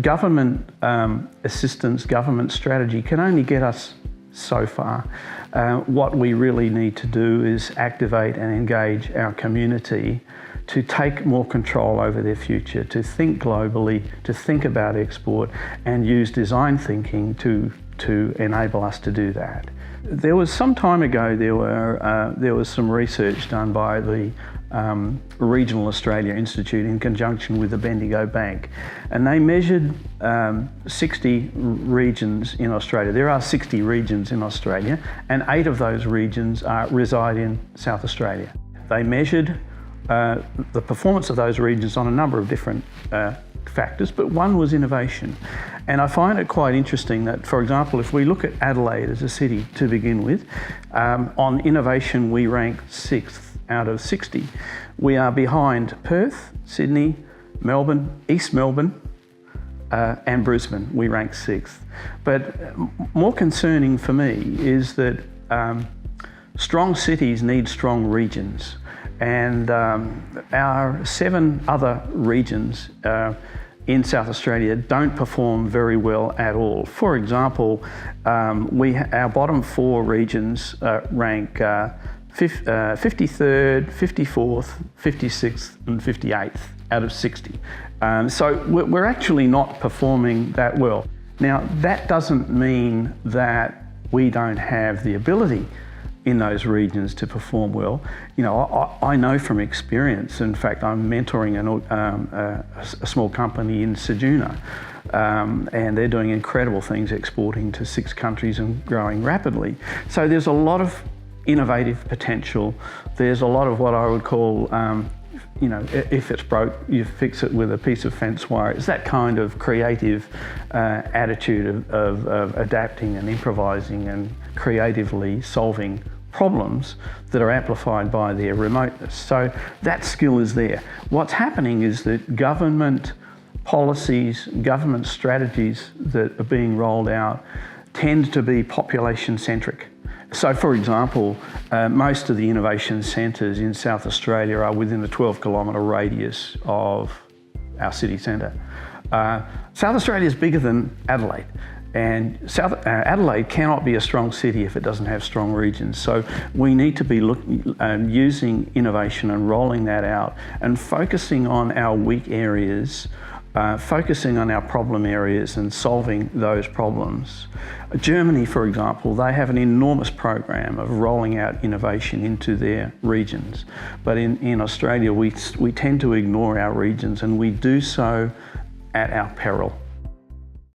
government assistance, government strategy can only get us so far. What we really need to do is activate and engage our community to take more control over their future, to think globally, to think about export, and use design thinking to enable us to do that. There was some time ago, there was some research done by the Regional Australia Institute in conjunction with the Bendigo Bank, and they measured 60 regions in Australia. There are 60 regions in Australia, and 8 of those regions reside in South Australia. They measured the performance of those regions on a number of different factors, but one was innovation. And I find it quite interesting that, for example, if we look at Adelaide as a city to begin with, on innovation we rank 6th out of 60. We are behind Perth, Sydney, Melbourne, East Melbourne, and Brisbane. We rank 6th. But more concerning for me is that strong cities need strong regions. And our 7 other regions in South Australia don't perform very well at all. For example, our bottom 4 regions rank 53rd, 54th, 56th and 58th out of 60. So we're actually not performing that well. Now, that doesn't mean that we don't have the ability in those regions to perform well. You know, I know from experience, in fact, I'm mentoring a small company in Ceduna, and they're doing incredible things, exporting to 6 countries and growing rapidly. So there's a lot of innovative potential. There's a lot of what I would call, you know, if it's broke, you fix it with a piece of fence wire. It's that kind of creative attitude of adapting and improvising and creatively solving problems that are amplified by their remoteness. So that skill is there. What's happening is that government policies, government strategies that are being rolled out tend to be population-centric. So, for example, most of the innovation centres in South Australia are within a 12-kilometre radius of our city centre. South Australia is bigger than Adelaide, and Adelaide cannot be a strong city if it doesn't have strong regions. So we need to be using innovation and rolling that out and focusing on our weak areas, focusing on our problem areas and solving those problems. Germany, for example, they have an enormous program of rolling out innovation into their regions. But in Australia, we tend to ignore our regions, and we do so at our peril.